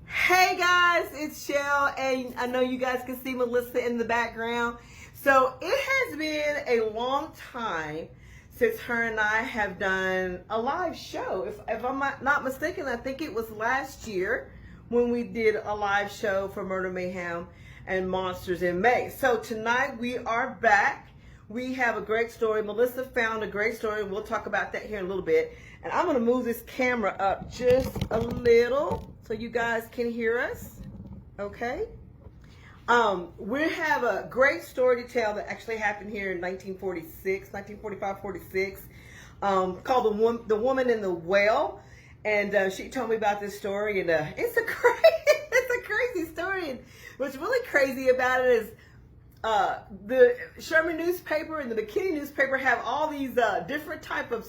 Hey guys, it's Shell, and I know you guys can see Melissa in the background. So it has been a long time since her and I have done a live show. If I'm not mistaken, I think it was last year when we did a live show for Murder, Mayhem, and Monsters in May. So tonight we are back. We have a great story. Melissa found a great story. We'll talk about that here in a little bit. And I'm going to move this camera up just a little so you guys can hear us. Okay? We have a great story to tell that actually happened here in 1945-46, called The Woman in the Well. And she told me about this story, and it's a crazy story. And what's really crazy about it is the Sherman newspaper and the McKinney newspaper have all these different type of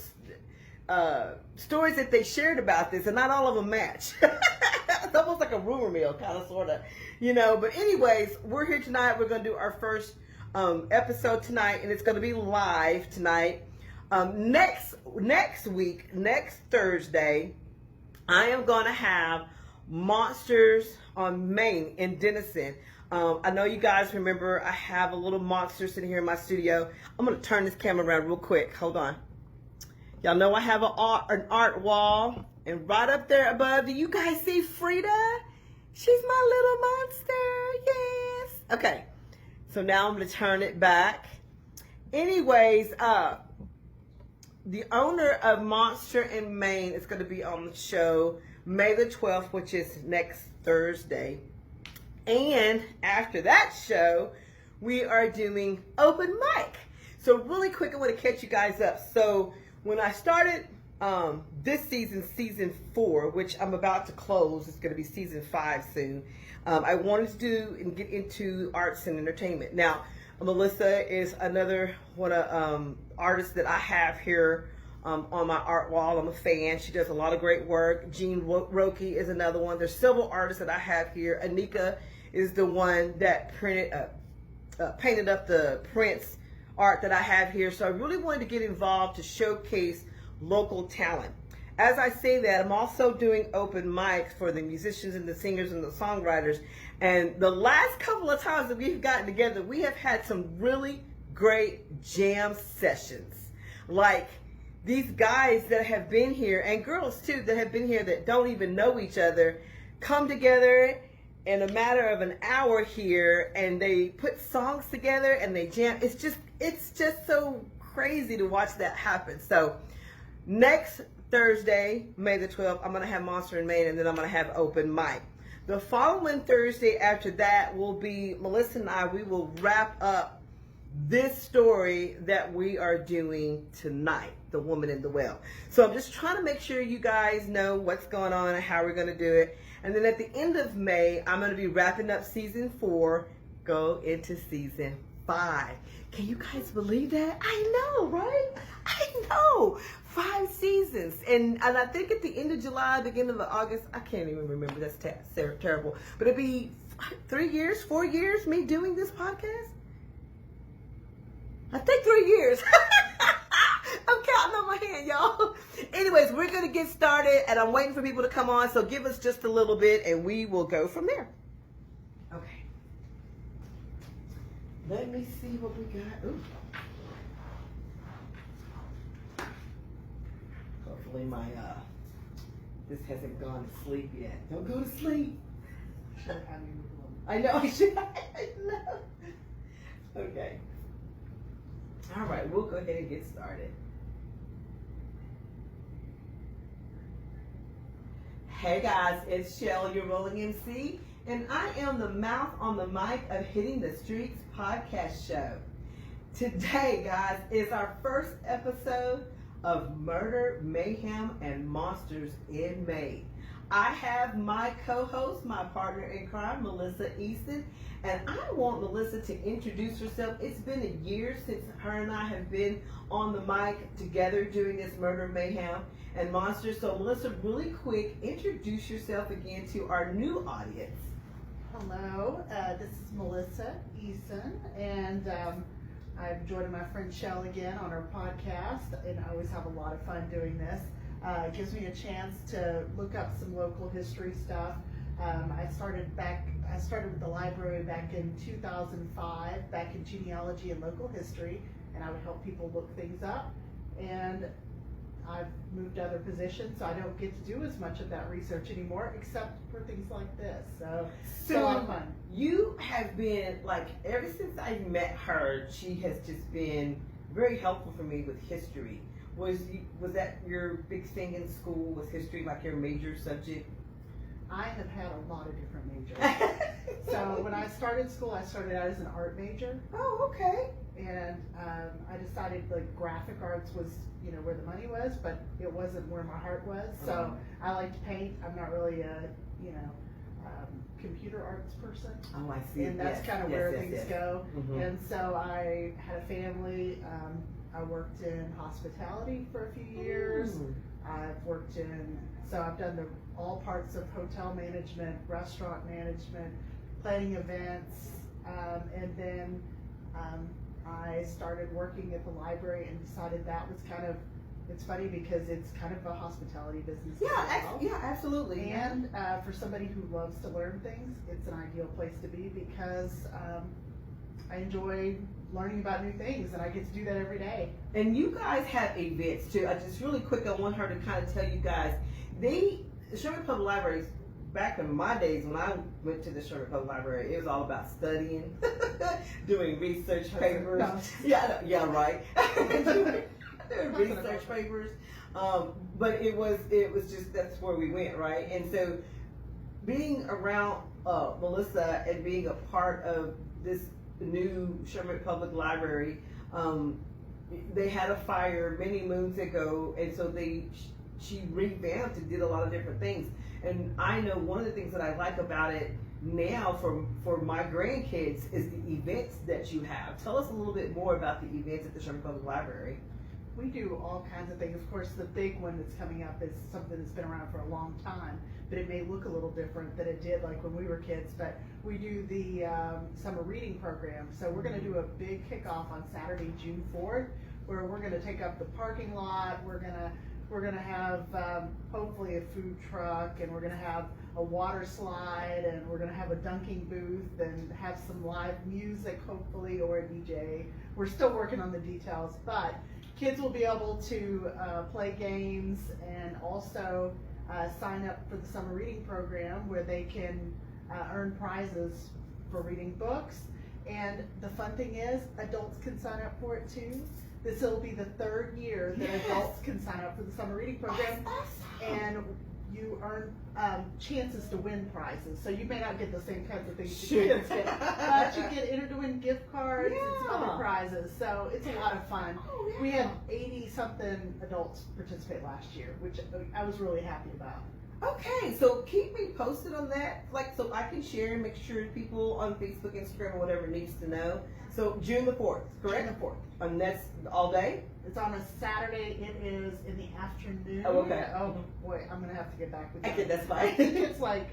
stories that they shared about this, and not all of them match. It's almost like a rumor mill, kind of, sort of, you know. But anyways, we're here tonight. We're going to do our first episode tonight, and it's going to be live tonight. Next week, next Thursday, I am going to have Monsters on Main in Denison. I know you guys remember I have a little monster sitting here in my studio. I'm going to turn this camera around real quick. Hold on. Y'all know I have an art wall. And right up there above, do you guys see Frida? She's my little monster. Yes. Okay. So now I'm going to turn it back. Anyways, the owner of Monster in Maine is going to be on the show May the 12th, which is next Thursday. And after that show, we are doing open mic. So really quick, I want to catch you guys up. So when I started this season 4, which I'm about to close, it's going to be season 5 soon. I wanted to do and get into arts and entertainment. Now, Melissa is another one of artists that I have here on my art wall. I'm a fan. She does a lot of great work. Jean Roki is another one. There's several artists that I have here. Anika is the one that painted up the Prince art that I have here. So I really wanted to get involved to showcase local talent. As I say that, I'm also doing open mics for the musicians and the singers and the songwriters. And the last couple of times that we've gotten together, we have had some really great jam sessions. Like these guys that have been here, and girls too, that have been here that don't even know each other, come together in a matter of an hour here, and they put songs together and they jam. It's just so crazy to watch that happen. So next Thursday, May the 12th, I'm going to have Monster in Maine, and then I'm going to have open mic. The following Thursday after that will be Melissa and I. We will wrap up this story that we are doing tonight, The Woman in the Well. So I'm just trying to make sure you guys know what's going on and how we're going to do it. And then at the end of May, I'm going to be wrapping up season 4, go into season 5. Can you guys believe that? I know, right? I know. 5 seasons. And I think at the end of July, beginning of August, I can't even remember. That's terrible. But it'd be 3 years, 4 years, me doing this podcast? I think 3 years. I'm counting on my hand, y'all. Anyways, we're going to get started, and I'm waiting for people to come on. So give us just a little bit, and we will go from there. Okay. Let me see what we got. Ooh. Hopefully my, this hasn't gone to sleep yet. Don't go to sleep. I know, I should. I know. Okay. All right, we'll go ahead and get started. Hey guys, it's Shell, your rolling MC, and I am the mouth on the mic of Hitting the Streets podcast show. Today, guys, is our first episode of Murder, Mayhem, and Monsters in May. I have my co-host, my partner in crime, Melissa Easton, and I want Melissa to introduce herself. It's been a year since her and I have been on the mic together doing this Murder, Mayhem, and Monsters. So Melissa, really quick, introduce yourself again to our new audience. Hello, this is Melissa Easton, and I've joined my friend Shell again on our podcast, and I always have a lot of fun doing this. It gives me a chance to look up some local history stuff. I started with the library back in 2005, back in genealogy and local history, and I would help people look things up. And I've moved to other positions, so I don't get to do as much of that research anymore, except for things like this. So it's a lot of fun. You have been, like, ever since I met her, she has just been very helpful for me with history. Was that your big thing in school? Was history like your major subject? I have had a lot of different majors. So when I started school, I started out as an art major. Oh, okay. And I decided like graphic arts was, where the money was, but it wasn't where my heart was. So I like to paint. I'm not really a, computer arts person. Oh, I see. And that's kind of where things go. Mm-hmm. And so I had a family. I worked in hospitality for a few years. I've done all parts of hotel management, restaurant management, planning events, and then I started working at the library and decided that was it's funny because it's kind of a hospitality business. Yeah, absolutely. And for somebody who loves to learn things, it's an ideal place to be because I enjoy learning about new things, and I get to do that every day. And you guys have events too. Just really quick, I want her to kind of tell you guys, the Sherman Public Libraries, back in my days when I went to the Sherman Public Library, it was all about studying, doing research papers. No. Yeah, right. Doing research papers. But it was just, that's where we went, right? And so being around Melissa and being a part of this new Sherman Public Library, they had a fire many moons ago, and so she revamped and did a lot of different things. And I know one of the things that I like about it now for my grandkids is the events that you have. Tell us a little bit more about the events at the Sherman Public Library. We do all kinds of things. Of course, the big one that's coming up is something that's been around for a long time, but it may look a little different than it did like when we were kids. But we do the summer reading program. So we're going to do a big kickoff on Saturday, June 4th, where we're going to take up the parking lot. We're going to have hopefully a food truck, and we're going to have a water slide, and we're going to have a dunking booth and have some live music hopefully, or a DJ. We're still working on the details, but kids will be able to play games and also sign up for the summer reading program where they can earn prizes for reading books. And the fun thing is, adults can sign up for it too. This will be the third year that adults can sign up for the summer reading program. And you earn chances to win prizes. So you may not get the same kinds of things you kids get, but you get entered to win gift cards and some other prizes. So it's a lot of fun. Oh, yeah. We had 80-something adults participate last year, which I was really happy about. Okay, so keep me posted on that, so I can share and make sure people on Facebook, Instagram, or whatever needs to know. So June the 4th, correct? June the 4th. And that's all day? It's on a Saturday. It is in the afternoon. Oh, okay. Oh boy, I'm gonna have to get back with you. Okay, that's fine. I think it's like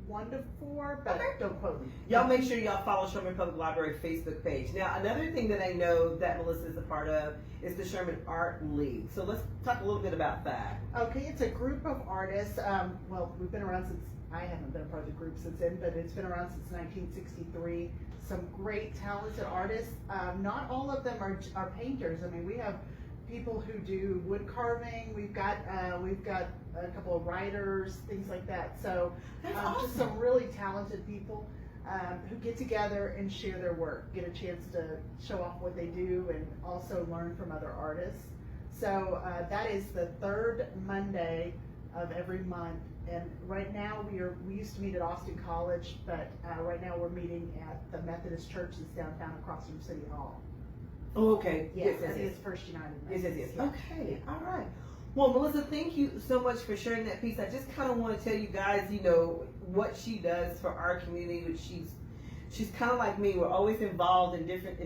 1 to 4, but don't quote me. Y'all make sure y'all follow Sherman Public Library Facebook page. Now, another thing that I know that Melissa is a part of is the Sherman Art League. So let's talk a little bit about that. Okay, it's a group of artists. Well, we've been around since, I haven't been a part of the group since then, but it's been around since 1963. Some great talented artists. Not all of them are painters. I mean, we have people who do wood carving. We've got a couple of writers, things like that. So Awesome. Just some really talented people who get together and share their work, get a chance to show off what they do, and also learn from other artists. So that is the third Monday of every month. And right now we used to meet at Austin College, but right now we're meeting at the Methodist Church that's downtown across from City Hall. Oh, okay. Yes, I think it's First United Methodist. Yes. Yeah. Okay, all right. Well, Melissa, thank you so much for sharing that piece. I just kind of want to tell you guys, what she does for our community, which she's kind of like me. We're always involved in different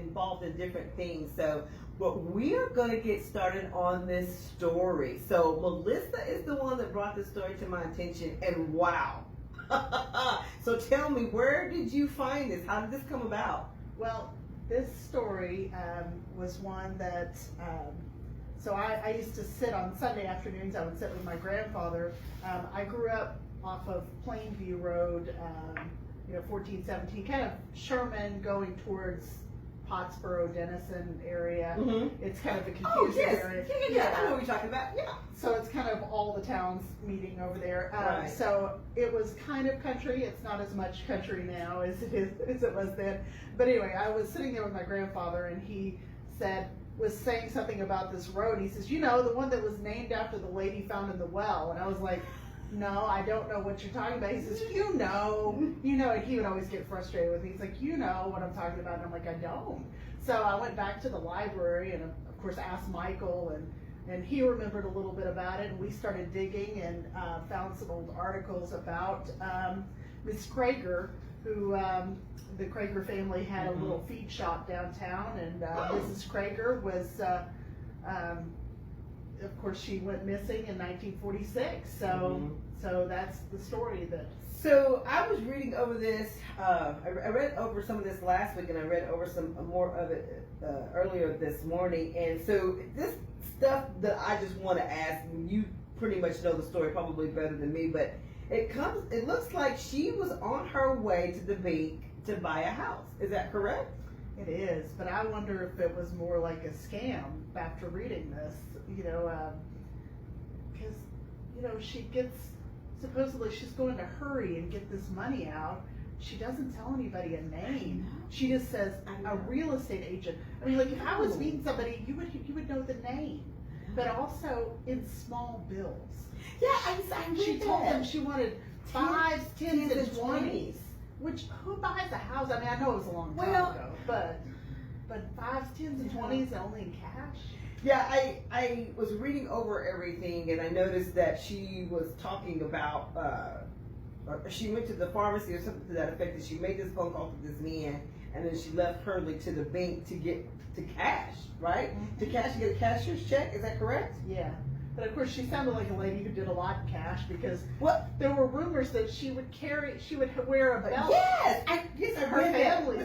things. So, but we are going to get started on this story. So, Melissa is the one that brought this story to my attention, and wow. So tell me, where did you find this? How did this come about? Well, this story was one that So I used to sit on Sunday afternoons. I would sit with my grandfather. I grew up off of Plainview Road, 1417, kind of Sherman going towards Pottsboro, Denison area. It's kind of a confusing area. Yeah, I know what you're talking about. Yeah. So it's kind of all the towns meeting over there. Right. So it was kind of country. It's not as much country now as it was then. But anyway, I was sitting there with my grandfather, and he was saying something about this road. He says, the one that was named after the lady found in the well. And I was like, no, I don't know what you're talking about. He says, and he would always get frustrated with me. He's like, you know what I'm talking about. And I'm like, I don't. So I went back to the library and of course asked Michael, and he remembered a little bit about it, and we started digging and found some old articles about Miss Krager, who the Krager family had a little feed shop downtown, and Mrs. Krager was of course, she went missing in 1946. So that's the story that. So I was reading over this. I read over some of this last week, and I read over some more of it earlier this morning. And so this stuff that I just want to ask, you pretty much know the story probably better than me, but it looks like she was on her way to the bank to buy a house. Is that correct? It is, but I wonder if it was more like a scam after reading this, because, she gets, supposedly she's going to hurry and get this money out. She doesn't tell anybody a name. She just says a real estate agent. I mean, like if I was meeting somebody, you would know the name, but also in small bills. Yeah, I She told them she wanted 5s, 10s, and 20s. Which, who buys a house? I mean, I know it was a long time ago, but 5s, 10s, and 20s only in cash? Yeah, I was reading over everything, and I noticed that she was talking about, she went to the pharmacy or something to that effect, that she made this phone call to this man, and then she left hurriedly to the bank to get to cash, right? To get a cashier's check, is that correct? Yeah. But of course, she sounded like a lady who did a lot in cash, because there were rumors that she would wear a belt. Yes, her family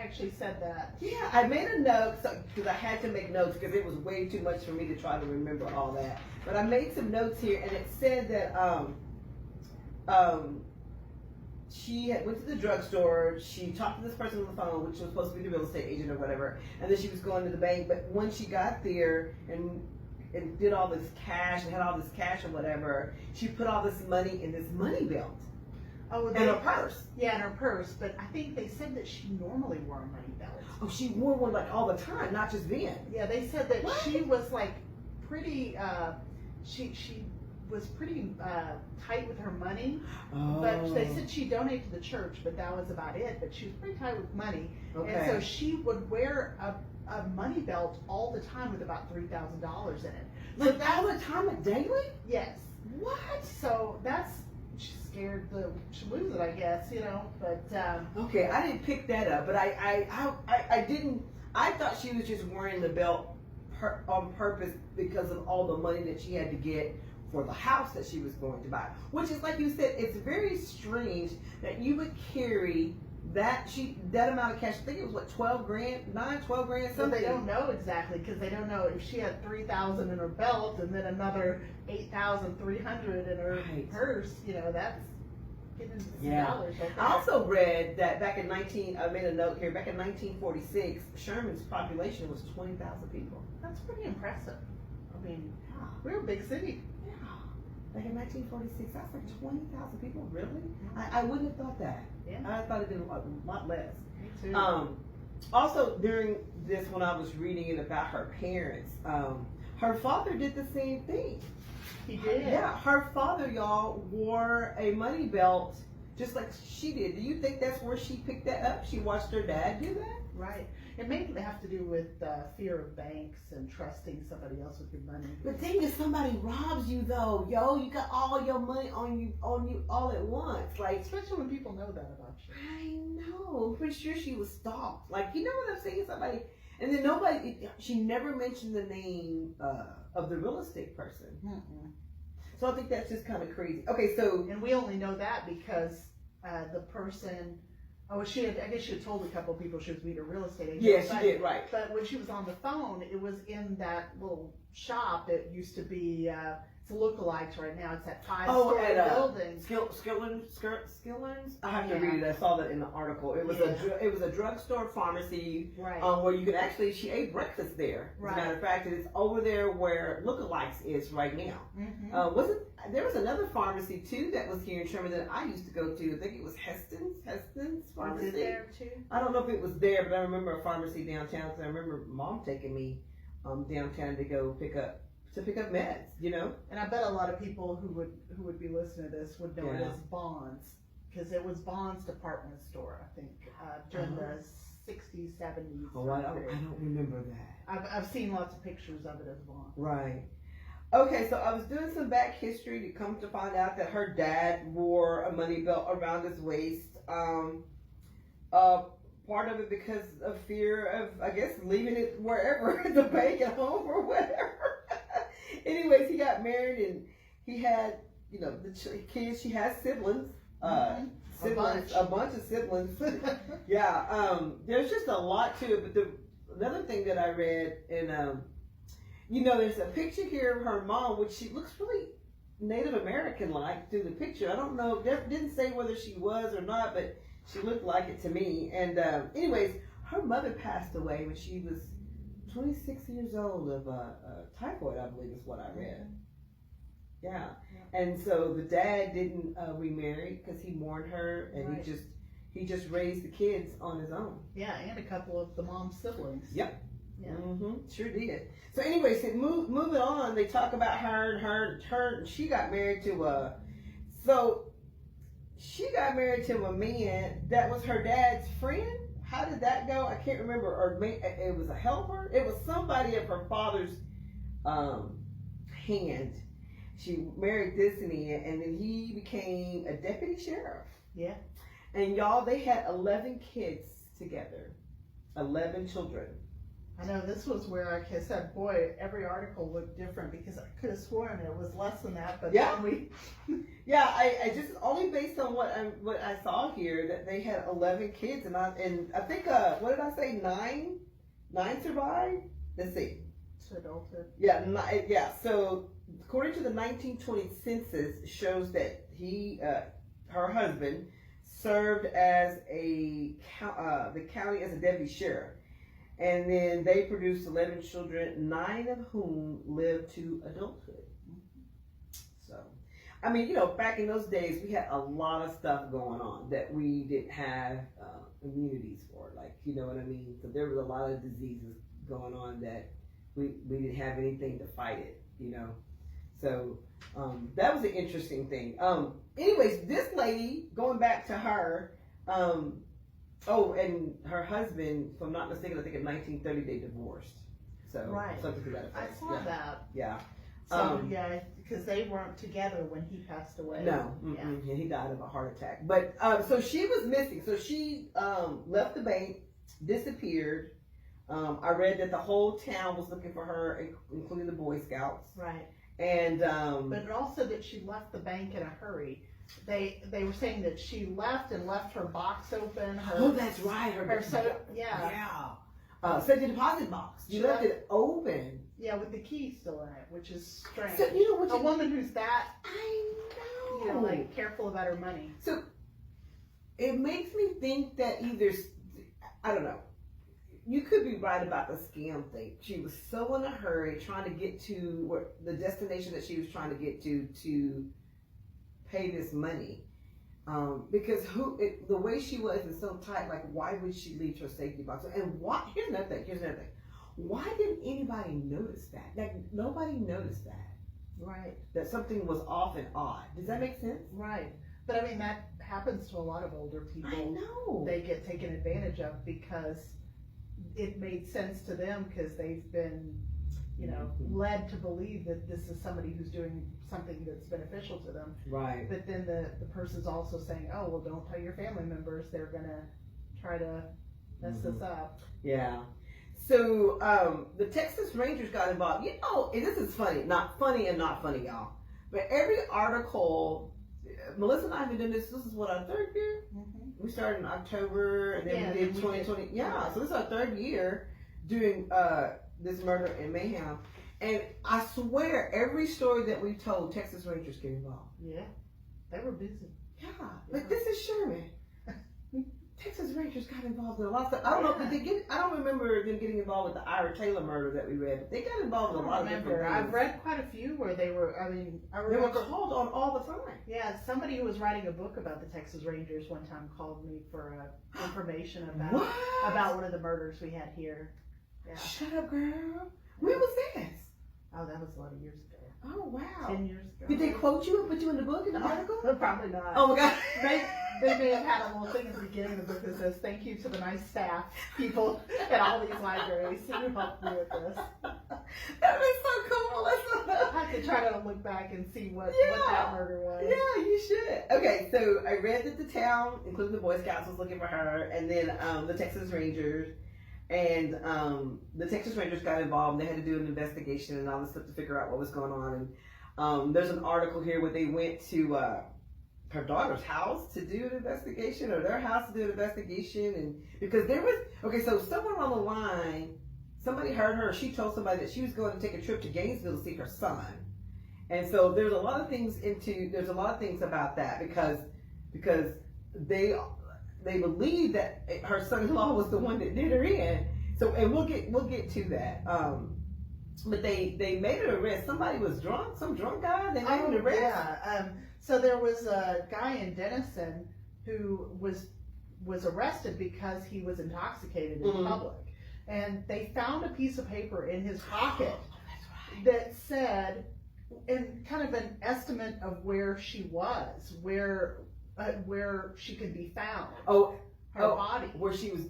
actually said that. Yeah, I made a note because I had to make notes because it was way too much for me to try to remember all that. But I made some notes here, and it said that she went to the drugstore. She talked to this person on the phone, which was supposed to be the real estate agent or whatever, and then she was going to the bank. But when she got there and did all this cash and had all this cash or whatever, she put all this money in this money belt. Oh, in her purse. Yeah, in her purse. But I think they said that she normally wore a money belt. Oh, she wore one like all the time, not just then. Yeah, they said that she was like pretty. She was pretty tight with her money. Oh. But they said she donated to the church, but that was about it. But she was pretty tight with money, and so she would wear a money belt all the time with about $3,000 in it. So Like all the time, daily? Yes. What? So she's scared to lose it, I guess, but. Okay, I didn't pick that up, but I didn't, I thought she was just wearing the belt on purpose because of all the money that she had to get for the house that she was going to buy. Which is, like you said, it's very strange that you would carry that amount of cash. I think it was what, 12 grand, 12 grand, something. Well, they don't know exactly, because they don't know if she had 3,000 in her belt and then another 8,300 in her purse. That's getting into some dollars. Right there. I also read that I made a note here. Back in 1946, Sherman's population was 20,000 people. That's pretty impressive. I mean, we're a big city. Yeah. Back in 1946, that's like 20,000 people. Really? I wouldn't have thought that. Yeah. I thought it'd been a lot less. Me too. Also, during this, when I was reading it about her parents, her father did the same thing. He did? Yeah, her father, y'all, wore a money belt just like she did. Do you think that's where she picked that up? She watched her dad do that? Right. It may have to do with fear of banks and trusting somebody else with your money. The thing is, somebody robs you though, yo. You got all your money on you all at once. Like, especially when people know that about you. I know. I'm pretty sure she was stalked. Like, you know what I'm saying? Somebody, and then she never mentioned the name of the real estate person. Mm-mm. So I think that's just kind of crazy. Okay, so. And we only know that because the person. Oh, I guess she had told a couple of people she was meeting a real estate agent. Yeah, she did, right. But when she was on the phone, it was in that little shop. It used to be it's lookalikes right now. It's at 5 Oh, story at buildings. Skillins. I have to Yeah. read it. I saw that in the article. It was it was a drugstore pharmacy, Right. where you could actually. She ate breakfast there. As a matter of fact, it's over there where lookalikes is right now. Mm-hmm. There was another pharmacy too that was here in Sherman that I used to go to. I think it was Heston's pharmacy. Was it there too? I don't know if it was there, but I remember a pharmacy downtown. Because I remember Mom taking me downtown to go pick up meds. You know. And I bet a lot of people who would be listening to this would know it Yeah. as Bonds, because it was Bonds department store, I think, during the 60s, 70s. Oh, I don't remember that. I've seen lots of pictures of it as Bonds. Right. Okay, so I was doing some back history to come to find out that her dad wore a money belt around his waist. Part of it because of fear of, I guess, leaving it wherever, the bank at home or whatever. Anyways, he got married and he had, the kids. She has siblings. A bunch of siblings. Yeah. There's just a lot to it. But another thing that I read, and there's a picture here of her mom, which she looks really Native American like through the picture. I don't know. Didn't say whether she was or not, but she looked like it to me. And anyways, her mother passed away when she was 26 years old of typhoid, I believe is what I read. Yeah. And so the dad didn't remarry because he mourned her, and Right. he just raised the kids on his own. Yeah, and a couple of the mom's siblings. Yep. Yeah. Mm-hmm. Sure did. So anyways, moving on, they talk about her and she got married to she got married to a man that was her dad's friend. How did that go? I can't remember. Or it was a helper. It was somebody of her father's hand. She married this and then he became a deputy sheriff. Yeah. And y'all, they had 11 kids together. 11 children. I know this was where, like I said, boy, every article looked different because I could have sworn it was less than that, but Yeah. then Yeah, I just only based on what I saw here that they had 11 kids and I think what did I say, nine survived. Let's see. to adulthood. Yeah. So according to the 1920 census, shows that her husband served as the county as a deputy sheriff. And then they produced 11 children, 9 of whom lived to adulthood. So, I mean, back in those days, we had a lot of stuff going on that we didn't have immunities for. Like, you know what I mean? So there was a lot of diseases going on that we didn't have anything to fight it, So that was an interesting thing. Anyways, this lady, going back to her, and her husband, if I'm not mistaken, I think in 1930 they divorced. So Right. something to that I effect. saw that. Yeah. So because they weren't together when he passed away. No. Yeah, he died of a heart attack. But so she was missing. So she left the bank, disappeared. I read that the whole town was looking for her, including the Boy Scouts. Right. And but also that she left the bank in a hurry. They were saying that she left her box open. That's right. Safety deposit box. You left it open. Yeah, with the key still in it, which is strange. So, a woman who's that, I know. like careful about her money. So it makes me think that either, I don't know. You could be right about the scam thing. She was so in a hurry trying to get to the destination that she was trying to get to pay this money. Because the way she was is so tight, like why would she leave her safety box? And here's another thing. Why didn't anybody notice that? Like nobody noticed that. Right. That something was off and odd. Does that make sense? Right. But I mean that happens to a lot of older people. I know. They get taken advantage of because it made sense to them because they've been, led to believe that this is somebody who's doing something that's beneficial to them. Right. But then the person's also saying, oh, well, don't tell your family members. They're going to try to mess this up. Yeah. So the Texas Rangers got involved. And this is funny. Not funny, y'all. But every article, Melissa and I have been doing this. This is what, our third year? Mm-hmm. We started in October, and then we did 2020. So this is our third year doing this murder in Mayhem. And I swear, every story that we've told, Texas Rangers get involved. Yeah, they were busy. Yeah, but this is Sherman. Texas Rangers got involved in a lot of stuff. I don't know, did they get? I don't remember them getting involved with the Ira Taylor murder that we read. But they got involved in a lot of different things. I've read quite a few where they were. I mean, they were called on all the time. Yeah, somebody who was writing a book about the Texas Rangers one time called me for information about one of the murders we had here. Yeah. Shut up, girl. When was this? Oh, that was a lot of years ago. Oh, wow. 10 years ago. Did they quote you and put you in the book, in the article? Probably not. Oh, my God. They may have had a little thing at the beginning of the book that says, thank you to the nice staff, people at all these libraries who helped me with this. That is so cool. I have to try to look back and see what that murder was. Yeah, you should. Okay, so I read that the town, including the Boy Scouts, was looking for her, and then the Texas Rangers. And the Texas Rangers got involved. They had to do an investigation and all this stuff to figure out what was going on. And there's an article here where they went to her daughter's house to do an investigation, or their house to do an investigation. And because there was, so somewhere on the line, somebody heard her. She told somebody that she was going to take a trip to Gainesville to see her son. And so there's a lot of things about that because they believe that her son-in-law was the one that did her in. So, and we'll get to that. But they made an arrest. Somebody was drunk, some drunk guy. They made an arrest. Yeah. So there was a guy in Denison who was arrested because he was intoxicated in public, and they found a piece of paper in his pocket that said, in kind of an estimate of where she was, where she could be found. Her body. Where she was.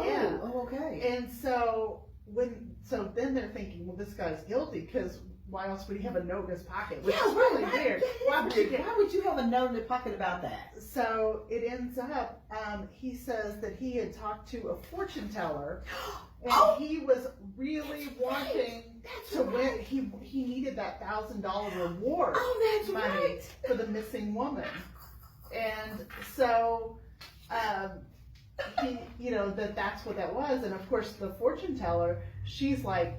Yeah. Okay. And so then they're thinking, well, this guy's guilty because why else would he have a note in his pocket? Which is really weird. Why would you have a note in your pocket about that? So it ends up, he says that he had talked to a fortune teller, and he was really wanting to win. He needed that $1,000 reward money for the missing woman, and so that's what that was. And of course, the fortune teller, she's like,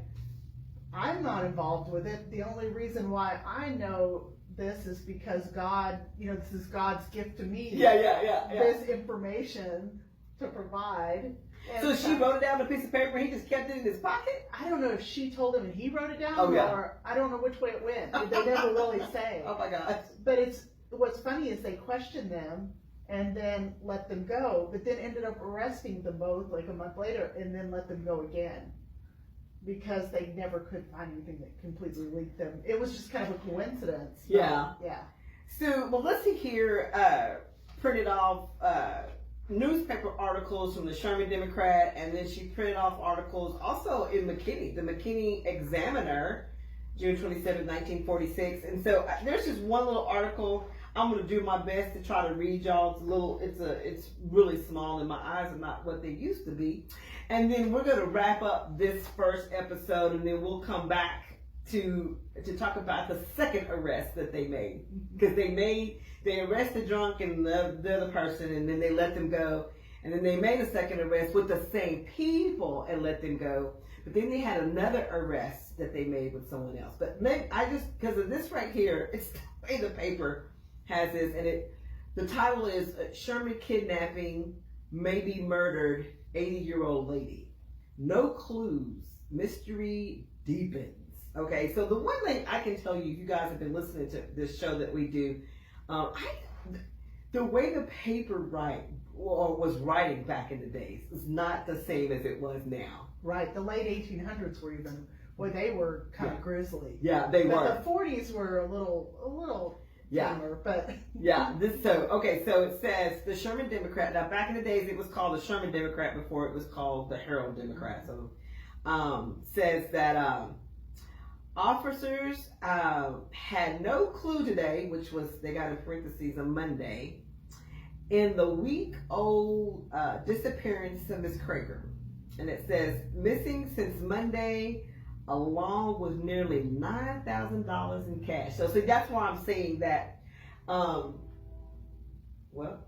I'm not involved with it. The only reason why I know this is because God, this is God's gift to me. Yeah. This information to provide. And so she wrote it down on a piece of paper and he just kept it in his pocket? I don't know if she told him and he wrote it down, or I don't know which way it went. They never really say. Oh my God. But what's funny is they questioned them and then let them go, but then ended up arresting them both like a month later and then let them go again, because they never could find anything that completely linked them. It was just kind of a coincidence. Yeah. Yeah. So Melissa here printed off newspaper articles from the Sherman Democrat, and then she printed off articles also in McKinney, the McKinney Examiner, June 27, 1946. And so there's just one little article. I'm going to do my best to try to read y'all. It's really small and my eyes are not what they used to be. And then we're going to wrap up this first episode, and then we'll come back to talk about the second arrest that they made. Because they arrested drunk and the other person, and then they let them go. And then they made a second arrest with the same people and let them go. But then they had another arrest that they made with someone else. But because of this right here, it's the way the paper has this, and the title is Sherman Kidnapping, Maybe Murdered 80-Year-Old Lady. No clues, mystery deepens. Okay, so the one thing I can tell you, if you guys have been listening to this show that we do, the way the paper was writing back in the days is not the same as it was now. Right, the late 1800s were even, they were kind of grisly. Yeah, they were. But the 40s were a little tamer, but yeah. So it says the Sherman Democrat. Now, back in the days, it was called the Sherman Democrat before it was called the Herald Democrat. So, says that officers had no clue today, which was, they got in parentheses, a Monday, in the week-old disappearance of Miss Krager. And it says, missing since Monday, along with nearly $9,000 in cash. So see, that's why I'm saying that, well,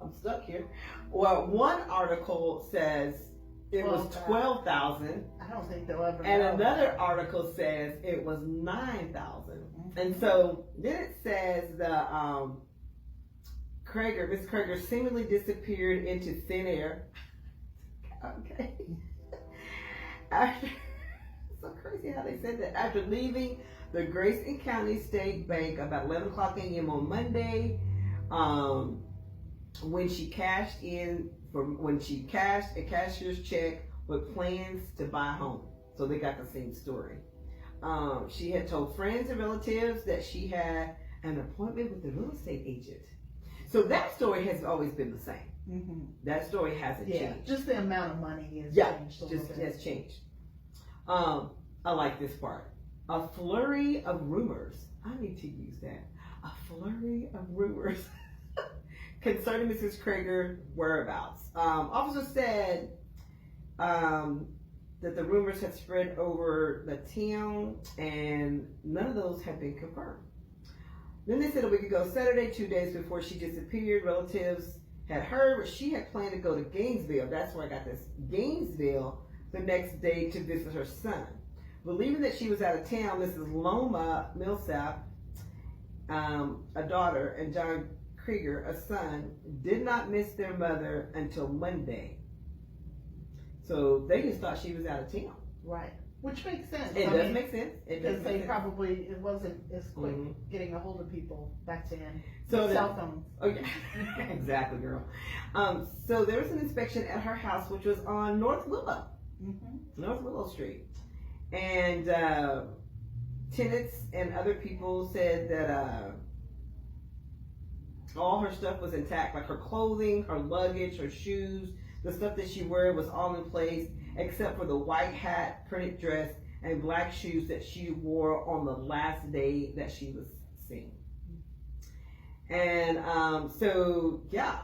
I'm stuck here. Well, one article says it was 12,000. I don't think they'll ever And know. another article says it was 9,000. And so then it says the Miss Krager seemingly disappeared into thin air. Okay. After, so crazy how they said that. After leaving the Grayson County State Bank about 11 o'clock a.m. on Monday, when she cashed a cashier's check with plans to buy a home. So they got the same story. She had told friends and relatives that she had an appointment with a real estate agent. So that story has always been the same. Mm-hmm. That story hasn't changed. Just the amount of money has changed a little bit. Has changed. I like this part. A flurry of rumors. I need to use that. A flurry of rumors concerning Mrs. Krager whereabouts. Officers said that the rumors had spread over the town, and none of those had been confirmed. Then they said a week ago, Saturday, 2 days before she disappeared, relatives had heard, but she had planned to go to Gainesville. That's where I got this. Gainesville the next day to visit her son. Believing that she was out of town, Mrs. Loma Millsap, a daughter, and John Krieger, a son, did not miss their mother until Monday. So they just thought she was out of town. Right. Which makes sense. It does make sense. Because they probably, it wasn't as quick getting a hold of people back then. So cell phones. Oh yeah, exactly, girl. So there was an inspection at her house, which was on North Willow, North Willow Street, and tenants and other people said that all her stuff was intact, like her clothing, her luggage, her shoes, the stuff that she wore was all in place, except for the white hat, printed dress, and black shoes that she wore on the last day that she was seen. And so, yeah,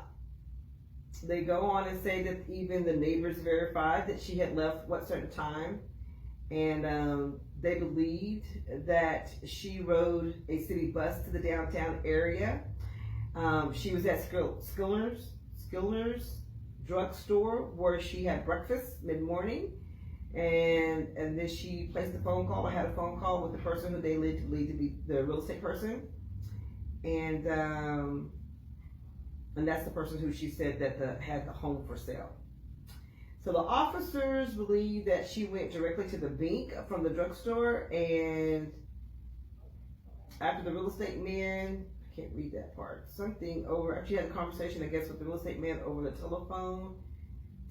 they go on and say that even the neighbors verified that she had left what certain time, and they believed that she rode a city bus to the downtown area. She was at Skiller's drugstore where she had breakfast mid-morning, and then she placed a phone call. I had a phone call with the person who they believed to be the real estate person, and that's the person who she said that had the home for sale. So the officers believe that she went directly to the bank from the drugstore, and after the real estate man, I can't read that part, after she had a conversation, I guess, with the real estate man over the telephone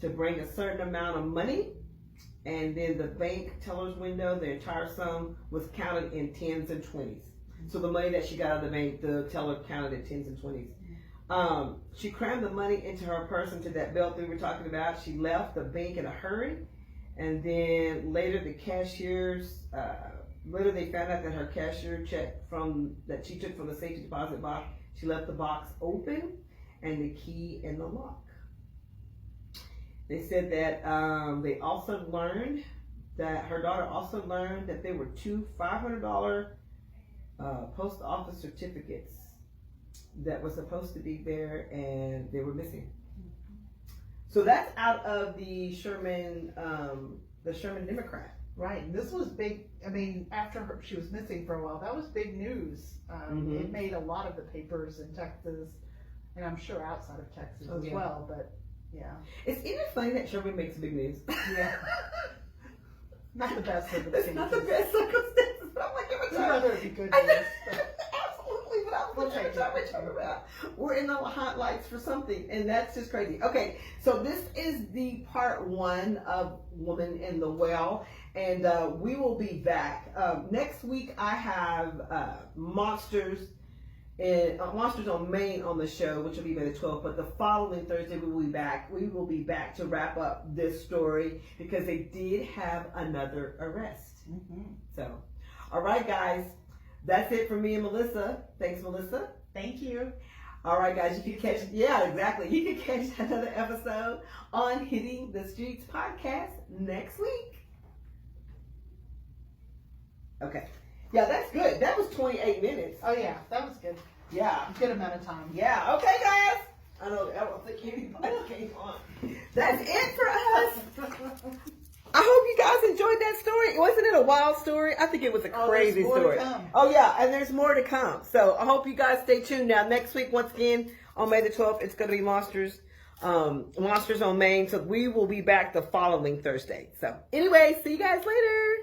to bring a certain amount of money, and then the bank teller's window, the entire sum was counted in 10s and 20s. So the money that she got out of the bank, the teller counted in 10s and 20s. She crammed the money into her purse, into that belt that we were talking about. She left the bank in a hurry, and then later they found out that her cashier check that she took from the safety deposit box, she left the box open and the key in the lock. They said that they also learned that her daughter also learned that there were two $500 post office certificates that were supposed to be there, and they were missing. So that's out of the Sherman Democrat. Right, and this was big. I mean, after she was missing for a while, that was big news. It made a lot of the papers in Texas, and I'm sure outside of Texas as well. But yeah, it's even funny that Sherman makes big news. Yeah, not the best circumstances. It's not the best circumstances, but I'm like, every time. I'd rather it be good news. Absolutely, but I'm like, every time we talk about, we're in the highlights for something, and that's just crazy. Okay, so this is the part 1 of Woman in the Well. And we will be back. Next week I have Monsters on Maine on the show, which will be May the 12th. But the following Thursday we will be back. We will be back to wrap up this story because they did have another arrest. So, all right, guys. That's it for me and Melissa. Thanks, Melissa. Thank you. All right, guys. You can catch, You can catch another episode on Hitting the Streets podcast next week. Okay. Yeah, that's good. That was 28 minutes. Oh, yeah. That was good. Yeah. Good amount of time. Yeah. Okay, guys. I don't think anybody came on. That's it for us. I hope you guys enjoyed that story. Wasn't it a wild story? I think it was a crazy story. Oh, yeah, and there's more to come. So I hope you guys stay tuned. Now, next week, once again, on May the 12th, it's going to be Monsters on Main. So we will be back the following Thursday. So anyway, see you guys later.